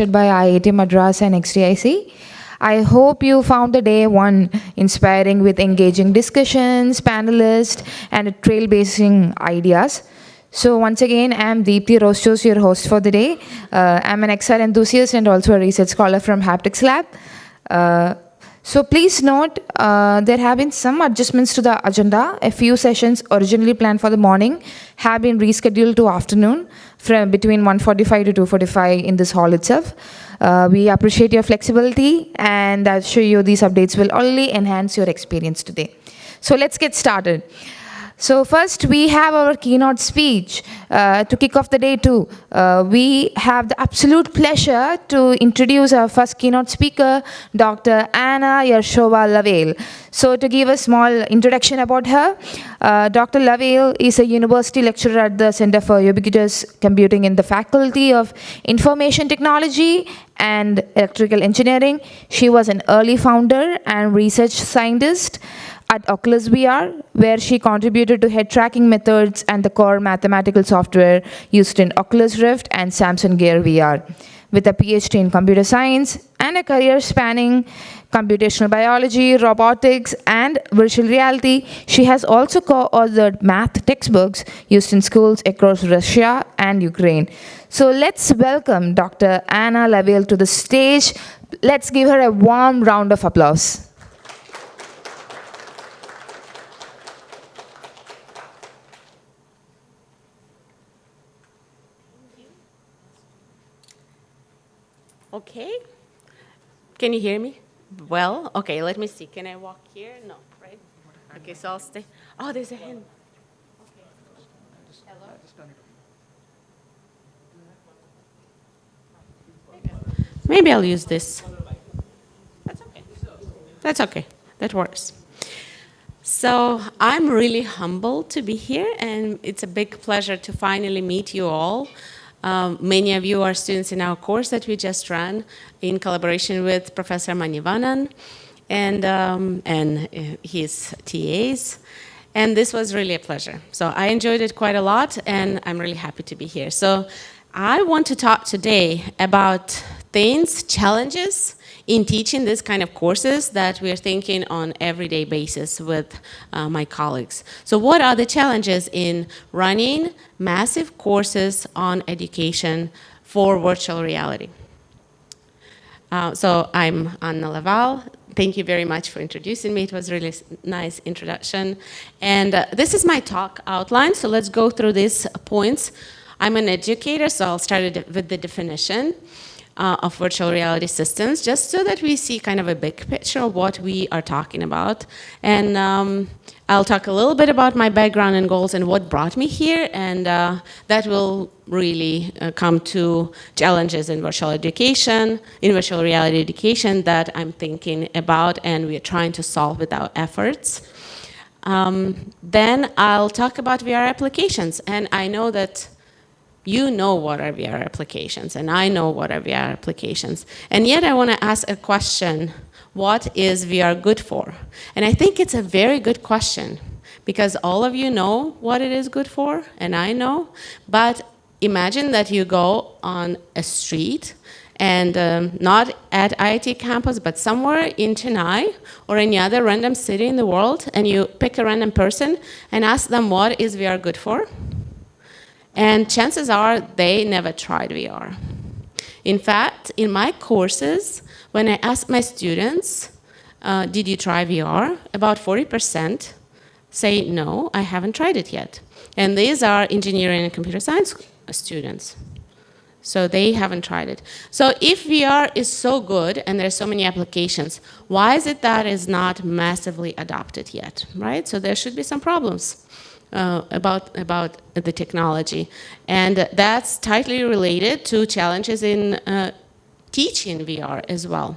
hosted by IIT Madras and XTIC. I hope you found the day one inspiring with engaging discussions, panelists, and trailblazing ideas. So once again, I'm Deepthi Rostos, your host for the day. I'm an XR enthusiast and also a research scholar from Haptics Lab. So please note, there have been some adjustments to the agenda. A few sessions originally planned for the morning have been rescheduled to afternoon from between 1:45 to 2:45 in this hall itself. We appreciate your flexibility, and I assure you these updates will only enhance your experience today. So let's get started. So first, we have our keynote speech to kick off the day too. We have the absolute pleasure to introduce our first keynote speaker, Dr. Anna LaValle. So to give a small introduction about her, Dr. LaValle is a university lecturer at the Center for Ubiquitous Computing in the Faculty of Information Technology and Electrical Engineering. She was an early founder and research scientist at Oculus VR, where she contributed to head tracking methods and the core mathematical software used in Oculus Rift and Samsung Gear VR. With a PhD in computer science and a career spanning computational biology, robotics, and virtual reality, she has also co-authored math textbooks used in schools across Russia and Ukraine. So let's welcome Dr. Anna LaValle to the stage. Let's give her a warm round of applause. Okay, can you hear me? Well, okay, let me see. Can I walk here? No, right? Okay, so I'll stay. Oh, there's a hand. Okay. Hello? Maybe I'll use this. That's okay. That's okay. That works. So I'm really humbled to be here, and it's a big pleasure to finally meet you all. Many of you are students in our course that we just ran in collaboration with Professor Manivanan and his TAs. And this was really a pleasure. So I enjoyed it quite a lot, and I'm really happy to be here. So I want to talk today about things, challenges in teaching this kind of courses that we're thinking on everyday basis with my colleagues. So what are the challenges in running massive courses on education for virtual reality? So I'm Anna LaValle. Thank you very much for introducing me. It was a really nice introduction. And this is my talk outline, so let's go through these points. I'm an educator, so I'll start with the definition of virtual reality systems, just so that we see kind of a big picture of what we are talking about. And I'll talk a little bit about my background and goals and what brought me here, and that will really come to challenges in virtual education, in virtual reality education that I'm thinking about and we're trying to solve with our efforts. Then I'll talk about VR applications, and I know that you know what are VR applications, and I know what are VR applications. And yet I want to ask a question, what is VR good for? And I think it's a very good question, because all of you know what it is good for, and I know. But imagine that you go on a street, and not at IIT campus, but somewhere in Chennai or any other random city in the world, and you pick a random person and ask them what is VR good for? And chances are they never tried VR. In fact, in my courses, when I ask my students, did you try VR? About 40% say, no, I haven't tried it yet. And these are engineering and computer science students. So they haven't tried it. So if VR is so good and there's so many applications, why is it that it's not massively adopted yet, right? So there should be some problems about the technology. And that's tightly related to challenges in teaching VR as well.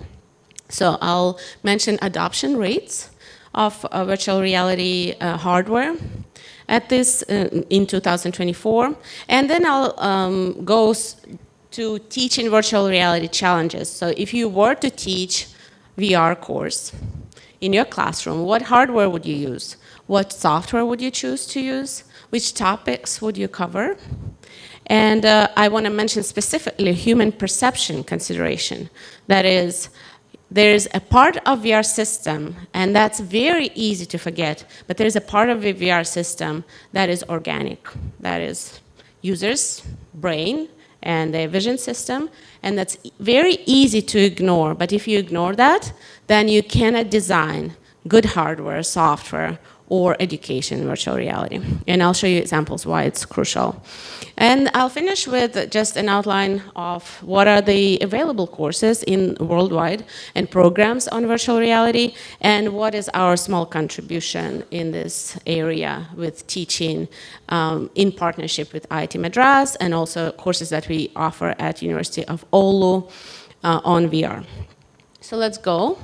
So I'll mention adoption rates of virtual reality hardware at this in 2024. And then I'll go to teaching virtual reality challenges. So if you were to teach VR course in your classroom, what hardware would you use? What software would you choose to use? Which topics would you cover? And I want to mention specifically human perception consideration. That is, there's a part of VR system, and that's very easy to forget, but there's a part of the VR system that is organic. That is users' brain and their vision system, and that's very easy to ignore. But if you ignore that, then you cannot design good hardware, software, or education in virtual reality. And I'll show you examples why it's crucial. And I'll finish with just an outline of what are the available courses in worldwide and programs on virtual reality, and what is our small contribution in this area with teaching in partnership with IIT Madras, and also courses that we offer at University of Oulu on VR. So let's go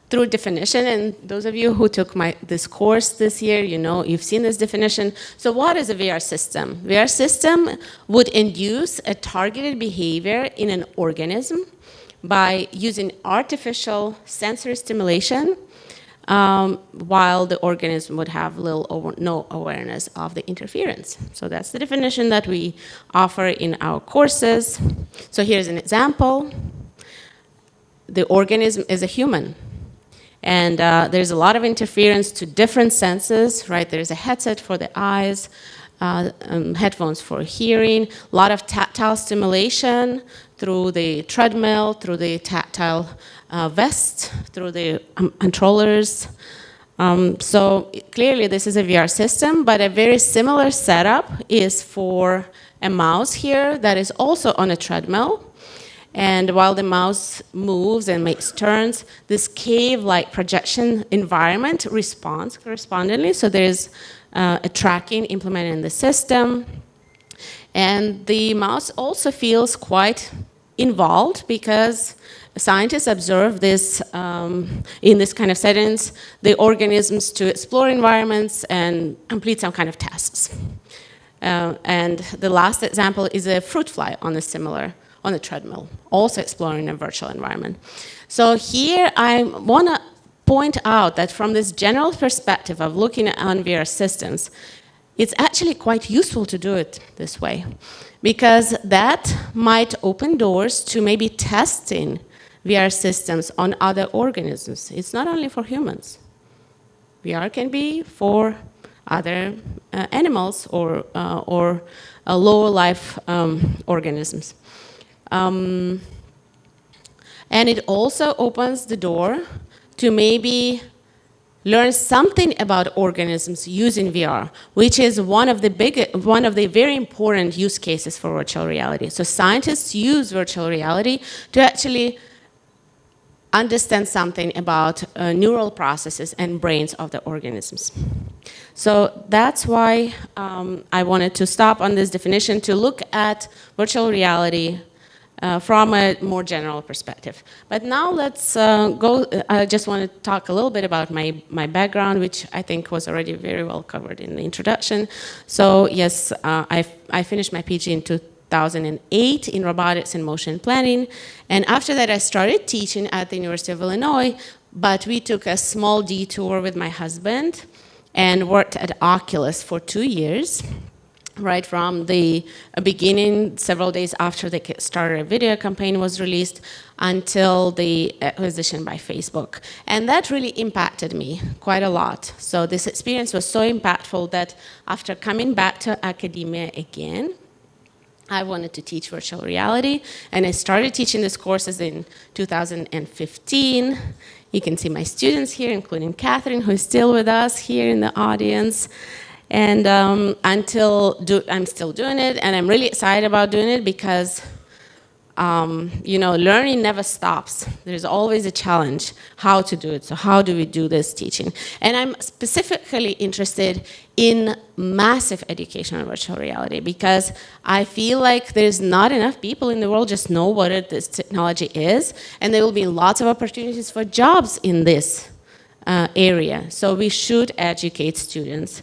through definition, and those of you who took this course this year, you've seen this definition. So what is a VR system? VR system would induce a targeted behavior in an organism by using artificial sensory stimulation, while the organism would have little or no awareness of the interference. So that's the definition that we offer in our courses. So here's an example. The organism is a human. And there's a lot of interference to different senses, right? There's a headset for the eyes, headphones for hearing, a lot of tactile stimulation through the treadmill, through the tactile vest, through the controllers. So clearly this is a VR system, but a very similar setup is for a mouse here that is also on a treadmill. And while the mouse moves and makes turns, this cave-like projection environment responds correspondingly. So there's a tracking implemented in the system. And the mouse also feels quite involved because scientists observe this in this kind of settings, the organisms to explore environments and complete some kind of tasks. And the last example is a fruit fly on a treadmill, also exploring a virtual environment. So here I want to point out that from this general perspective of looking at VR systems, it's actually quite useful to do it this way, because that might open doors to maybe testing VR systems on other organisms. It's not only for humans. VR can be for other animals or lower life organisms. And it also opens the door to maybe learn something about organisms using VR, which is one of the very important use cases for virtual reality. So scientists use virtual reality to actually understand something about neural processes and brains of the organisms. So that's why I wanted to stop on this definition to look at virtual reality from a more general perspective. But now let's go, I just want to talk a little bit about my background, which I think was already very well covered in the introduction. So yes, I finished my PhD in 2008 in robotics and motion planning. And after that, I started teaching at the University of Illinois, but we took a small detour with my husband and worked at Oculus for 2 years. Right from the beginning, several days after the Kickstarter video campaign was released, until the acquisition by Facebook. And that really impacted me quite a lot. So this experience was so impactful that after coming back to academia again, I wanted to teach virtual reality, and I started teaching these courses in 2015. You can see my students here, including Catherine, who is still with us here in the audience. And I'm still doing it, and I'm really excited about doing it because, learning never stops. There's always a challenge how to do it. So how do we do this teaching? And I'm specifically interested in massive education on virtual reality because I feel like there's not enough people in the world just know what this technology is, and there will be lots of opportunities for jobs in this area. So we should educate students.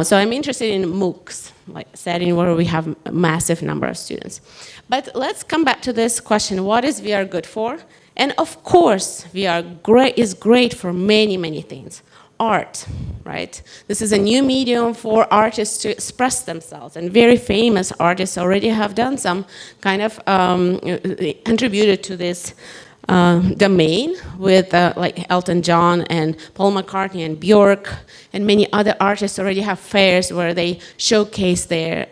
So I'm interested in MOOCs, like setting where we have a massive number of students. But let's come back to this question, what is VR good for? And of course, VR is great for many, many things. Art, right? This is a new medium for artists to express themselves, and very famous artists already have done some kind of contributed to this domain with like Elton John and Paul McCartney and Björk, and many other artists already have fairs where they showcase their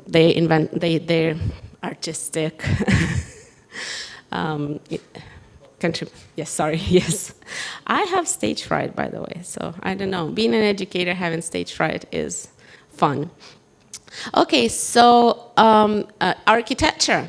their artistic yes, sorry, yes. I have stage fright, by the way, so I don't know. Being an educator, having stage fright is fun. Okay, so architecture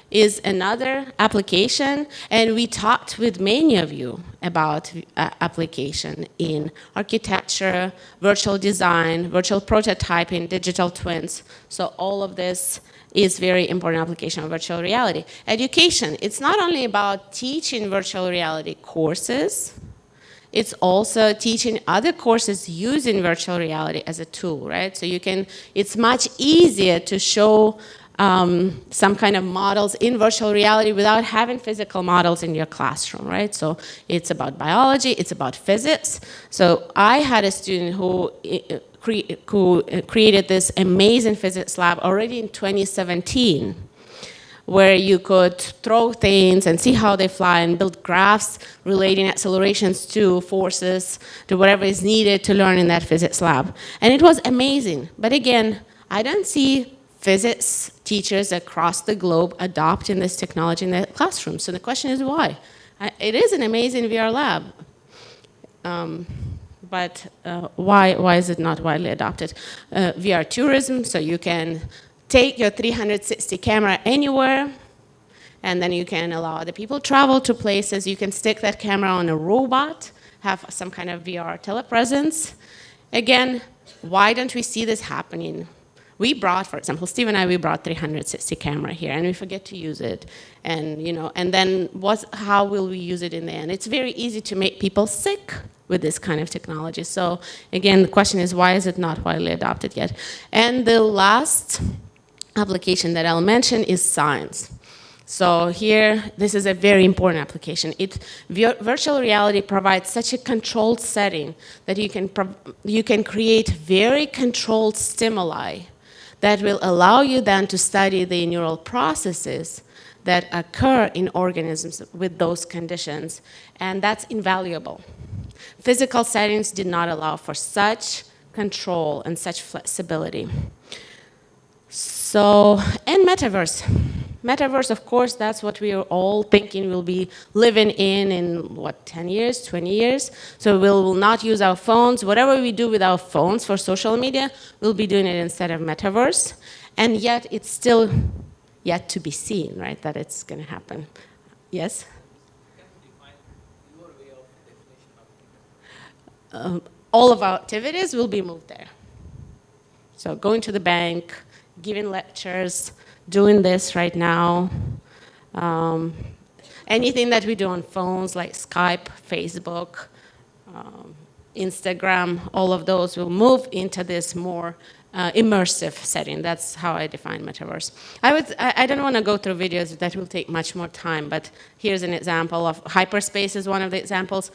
is another application, and we talked with many of you about application in architecture, virtual design, virtual prototyping, digital twins. So all of this is very important application of virtual reality. Education, it's not only about teaching virtual reality courses, it's also teaching other courses using virtual reality as a tool, right? So it's much easier to show some kind of models in virtual reality without having physical models in your classroom, right? So it's about biology, it's about physics. So I had a student who created this amazing physics lab already in 2017, where you could throw things and see how they fly and build graphs relating accelerations to forces, to whatever is needed to learn in that physics lab. And it was amazing. But again, I don't see physics teachers across the globe adopting this technology in their classrooms. So the question is why? It is an amazing VR lab. But why is it not widely adopted? VR tourism, so you can take your 360 camera anywhere, and then you can allow other people travel to places. You can stick that camera on a robot, have some kind of VR telepresence. Again, why don't we see this happening? We brought, for example, Steve and I, we brought 360 camera here, and we forget to use it. And and then how will we use it in the end? It's very easy to make people sick with this kind of technology. So again, the question is, why is it not widely adopted yet? And the last application that I'll mention is science. So here, this is a very important application. Virtual reality provides such a controlled setting that you can create very controlled stimuli that will allow you then to study the neural processes that occur in organisms with those conditions, and that's invaluable. Physical settings did not allow for such control and such flexibility. So, and metaverse. Metaverse, of course, that's what we are all thinking we'll be living in what, 10 years, 20 years? So we'll not use our phones. Whatever we do with our phones for social media, we'll be doing it instead of metaverse. And yet, it's still yet to be seen, right, that it's going to happen. Yes? All of our activities will be moved there. So going to the bank, giving lectures, doing this right now. Anything that we do on phones like Skype, Facebook, Instagram, all of those will move into this more immersive setting. That's how I define metaverse. I don't want to go through videos that will take much more time, but here's an example of hyperspace is one of the examples.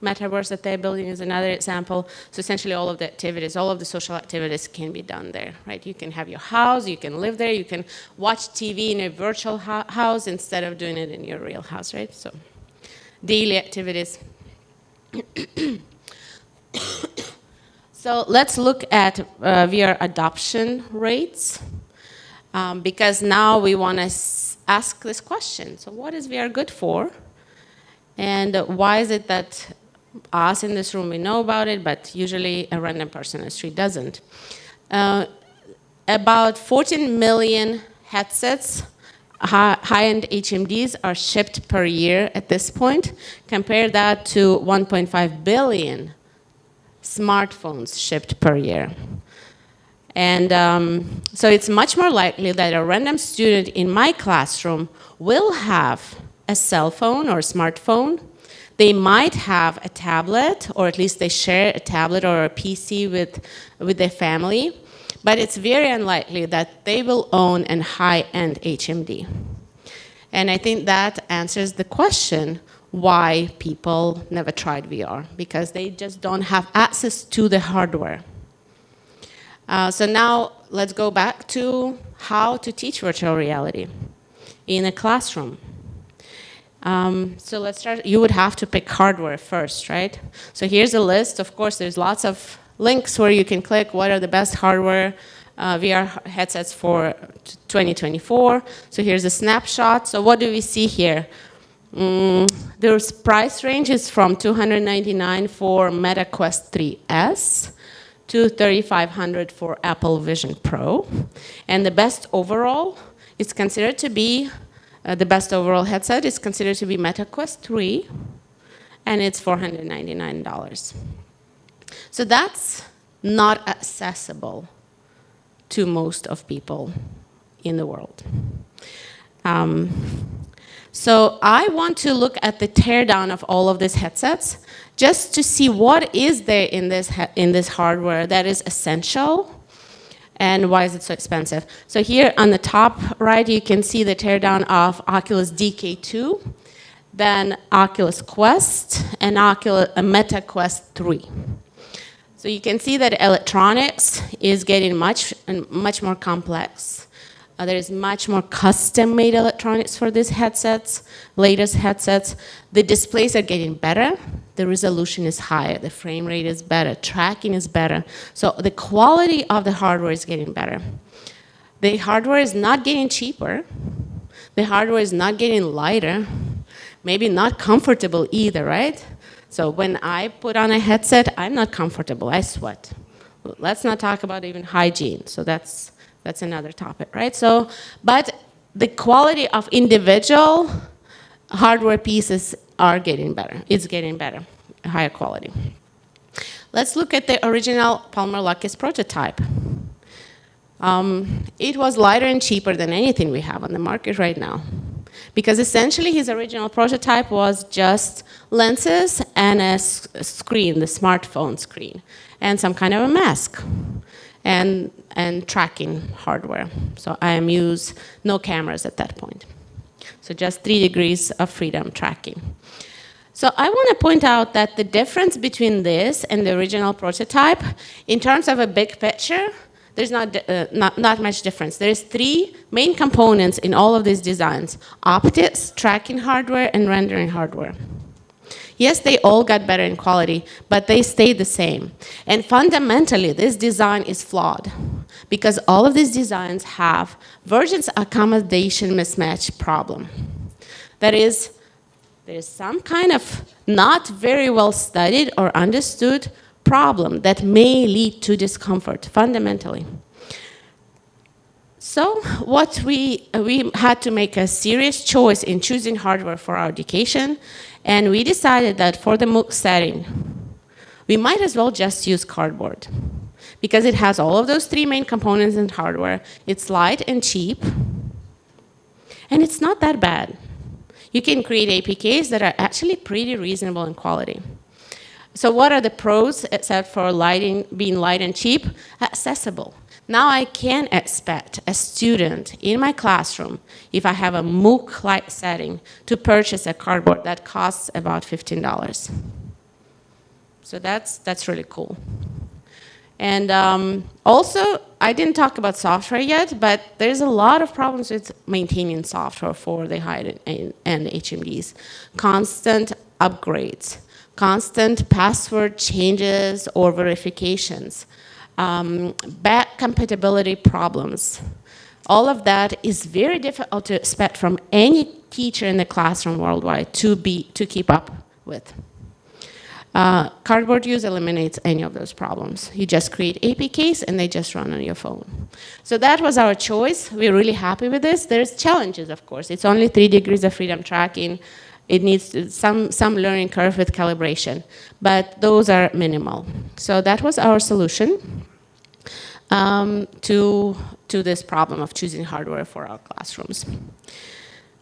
Metaverse that they're building is another example. So essentially all of the activities, all of the social activities can be done there, right? You can have your house, you can live there, you can watch TV in a virtual house instead of doing it in your real house, right? So daily activities. So let's look at VR adoption rates, because now we want to ask this question. So what is VR good for? And why is it that us in this room, we know about it, but usually a random person in the street doesn't? About 14 million headsets, high-end HMDs, are shipped per year at this point. Compare that to 1.5 billion smartphones shipped per year. And so it's much more likely that a random student in my classroom will have a cell phone or a smartphone. They might have a tablet, or at least they share a tablet or a PC with their family, but it's very unlikely that they will own a high-end HMD. And I think that answers the question why people never tried VR, because they just don't have access to the hardware. So now let's go back to how to teach virtual reality in a classroom. So let's start. You would have to pick hardware first, right? So here's a list. Of course, there's lots of links where you can click what are the best hardware VR headsets for 2024. So here's a snapshot. So what do we see here? There's price ranges from $299 for Meta Quest 3S to $3,500 for Apple Vision Pro. And the best overall is considered to be, the best overall headset is considered to be Meta Quest 3, and it's $499. So that's not accessible to most of people in the world. So I want to look at the teardown of all of these headsets just to see what is there in this hardware that is essential and why is it so expensive. So here on the top right, you can see the teardown of Oculus DK2, then Oculus Quest, and Meta Quest 3. So you can see that electronics is getting much more complex. There is much more custom-made electronics for these headsets, latest headsets. The displays are getting better. The resolution is higher. The frame rate is better. Tracking is better. So the quality of the hardware is getting better. The hardware is not getting cheaper. The hardware is not getting lighter. Maybe not comfortable either, right? So when I put on a headset, I'm not comfortable. I sweat. Let's not talk about even hygiene. So that's another topic, right? So, but the quality of individual hardware pieces are getting better. It's getting better, higher quality. Let's look at the original Palmer Luckey's prototype. It was lighter and cheaper than anything we have on the market right now. Because essentially his original prototype was just lenses and a screen, the smartphone screen, and some kind of a mask. And tracking hardware. So IMUs, no cameras at that point. So just 3 degrees of freedom tracking. So I want to point out that the difference between this and the original prototype, in terms of a big picture, there's not much difference. There's 3 main components in all of these designs: optics, tracking hardware, and rendering hardware. Yes, they all got better in quality, but they stayed the same. And fundamentally, this design is flawed because all of these designs have versions accommodation mismatch problem. That is, there is some kind of not very well studied or understood problem that may lead to discomfort, fundamentally. So what we had to make a serious choice in choosing hardware for our education, and we decided that for the MOOC setting, we might as well just use cardboard because it has all of those 3 main components in hardware. It's light and cheap, and it's not that bad. You can create APKs that are actually pretty reasonable in quality. So what are the pros, except for being light and cheap? Accessible. Now I can expect a student in my classroom, if I have a MOOC-like setting, to purchase a cardboard that costs about $15. So that's really cool. And also, I didn't talk about software yet, but there's a lot of problems with maintaining software for the high-end HMDs. Constant upgrades, constant password changes or verifications. Back compatibility problems. All of that is very difficult to expect from any teacher in the classroom worldwide to keep up with. Cardboard use eliminates any of those problems. You just create APKs and they just run on your phone. So that was our choice. We're really happy with this. There's challenges, of course. It's only 3 degrees of freedom tracking. It needs some learning curve with calibration, but those are minimal. So that was our solution to this problem of choosing hardware for our classrooms.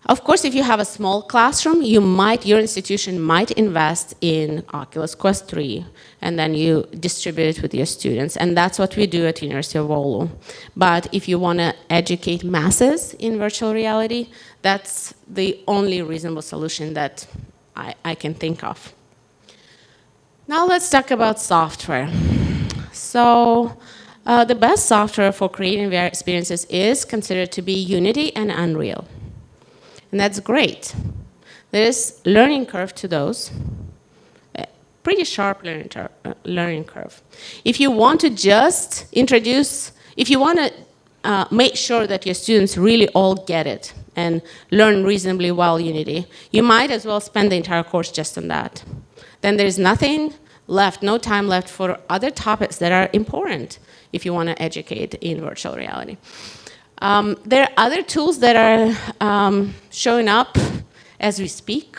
Of course, if you have a small classroom, your institution might invest in Oculus Quest 3, and then you distribute it with your students. And that's what we do at University of Oulu. But if you want to educate masses in virtual reality, that's the only reasonable solution that I can think of. Now let's talk about software. So the best software for creating VR experiences is considered to be Unity and Unreal. And that's great. There's learning curve to those, pretty sharp learning curve. If you want to just introduce, if you want to make sure that your students really all get it and learn reasonably well Unity, you might as well spend the entire course just on that. Then there's nothing left, no time left for other topics that are important if you want to educate in virtual reality. There are other tools that are showing up as we speak.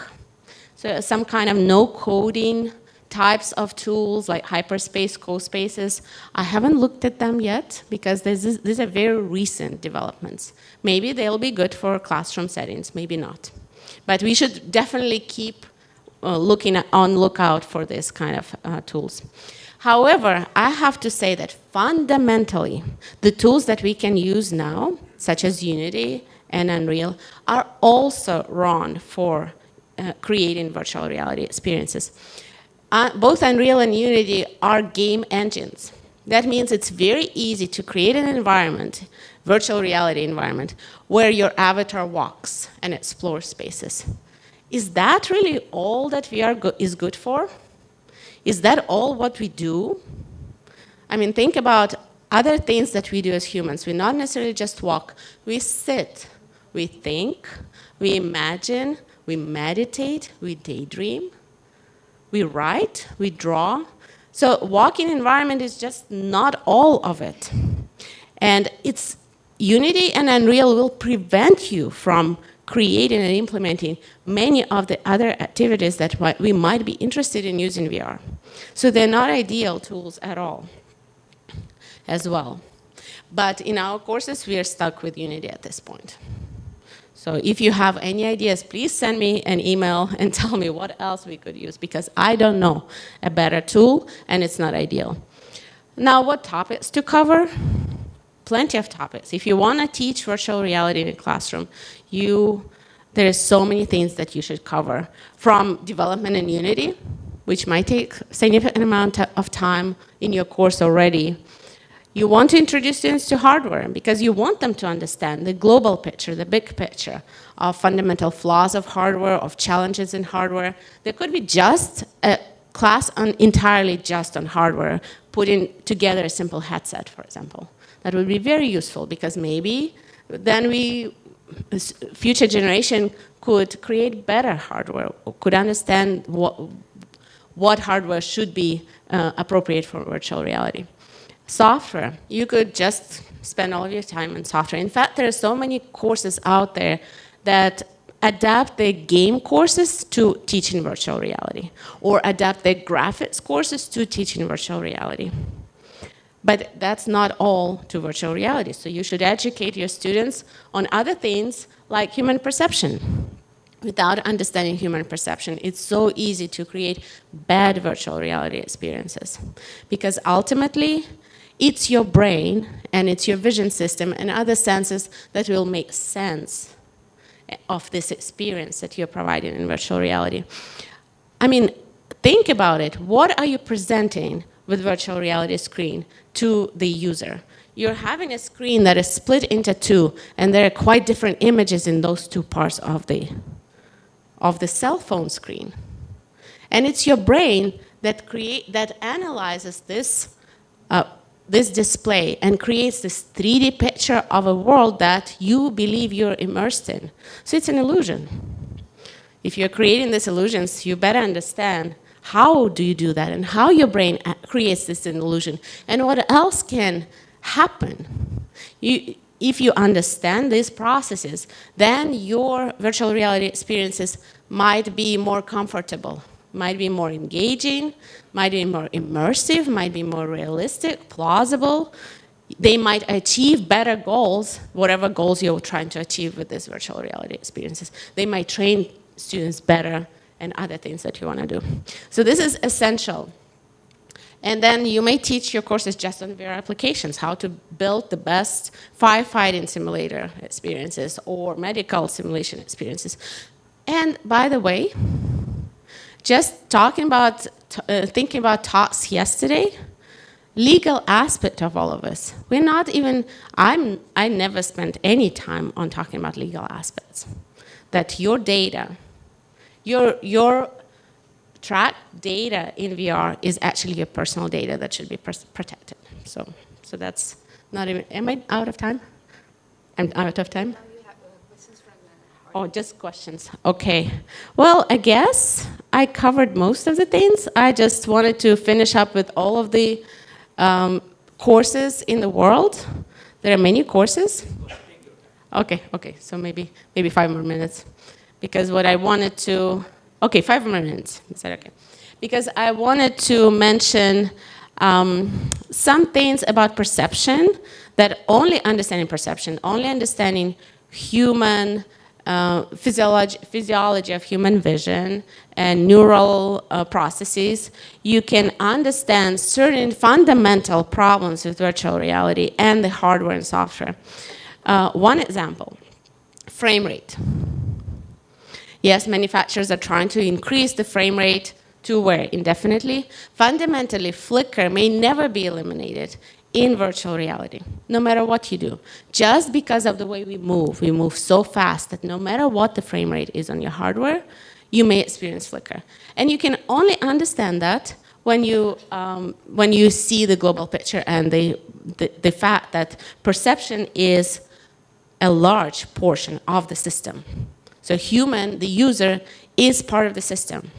So some kind of no-coding types of tools like hyperspace, co-spaces. I haven't looked at them yet because these are very recent developments. Maybe they'll be good for classroom settings, maybe not. But we should definitely keep on lookout for this kind of tools. However, I have to say that fundamentally, the tools that we can use now, such as Unity and Unreal, are also wrong for creating virtual reality experiences. Both Unreal and Unity are game engines. That means it's very easy to create an environment, virtual reality environment, where your avatar walks and explores spaces. Is that really all that VR is good for? Is that all what we do? I mean, think about other things that we do as humans. We not necessarily just walk. We sit, we think, we imagine, we meditate, we daydream, we write, we draw. So walking environment is just not all of it. And Unity and Unreal will prevent you from creating and implementing many of the other activities that we might be interested in using VR. So they're not ideal tools at all as well. But in our courses, we are stuck with Unity at this point. So if you have any ideas, please send me an email and tell me what else we could use, because I don't know a better tool, and it's not ideal. Now, what topics to cover? Plenty of topics. If you want to teach virtual reality in a classroom, there are so many things that you should cover, from development in Unity, which might take a significant amount of time in your course already. You want to introduce students to hardware because you want them to understand the global picture, the big picture of fundamental flaws of hardware, of challenges in hardware. There could be just a class entirely just on hardware, putting together a simple headset, for example. That would be very useful because maybe then future generation could create better hardware, or could understand what hardware should be appropriate for virtual reality. Software, you could just spend all of your time on software. In fact, there are so many courses out there that adapt their game courses to teaching virtual reality, or adapt their graphics courses to teaching virtual reality. But that's not all to virtual reality. So you should educate your students on other things like human perception. Without understanding human perception, it's so easy to create bad virtual reality experiences. Because ultimately, it's your brain and it's your vision system and other senses that will make sense of this experience that you're providing in virtual reality. I mean, think about it. What are you presenting with virtual reality screen to the user? You're having a screen that is split into two, and there are quite different images in those two parts of the cell phone screen. And it's your brain that analyzes this display and creates this 3D picture of a world that you believe you're immersed in. So it's an illusion. If you're creating these illusions, you better understand how do you do that and how your brain creates this illusion and what else can happen. If you understand these processes, then your virtual reality experiences might be more comfortable, might be more engaging, might be more immersive, might be more realistic, plausible. They might achieve better goals, whatever goals you're trying to achieve with these virtual reality experiences. They might train students better and other things that you want to do. So this is essential. And then you may teach your courses just on VR applications, how to build the best firefighting simulator experiences or medical simulation experiences. And by the way, just talking about, thinking about talks yesterday, legal aspect of all of this. We're not even, I never spent any time on talking about legal aspects. That your data, your tracked data in VR is actually your personal data that should be protected. So that's not even, am I out of time? I'm out of time? Oh, just questions. Okay. Well, I guess I covered most of the things. I just wanted to finish up with all of the courses in the world. There are many courses. Okay. So maybe 5 more minutes. Because what I wanted to, okay, 5 more minutes. Is that okay? Because I wanted to mention some things about perception, that only understanding perception, only understanding human physiology of human vision and neural processes, you can understand certain fundamental problems with virtual reality and the hardware and software. One example, frame rate. Yes, manufacturers are trying to increase the frame rate to where? Indefinitely. Fundamentally, flicker may never be eliminated in virtual reality, no matter what you do. Just because of the way we move so fast that no matter what the frame rate is on your hardware, you may experience flicker. And you can only understand that when you see the global picture and the fact that perception is a large portion of the system. So human, the user, is part of the system.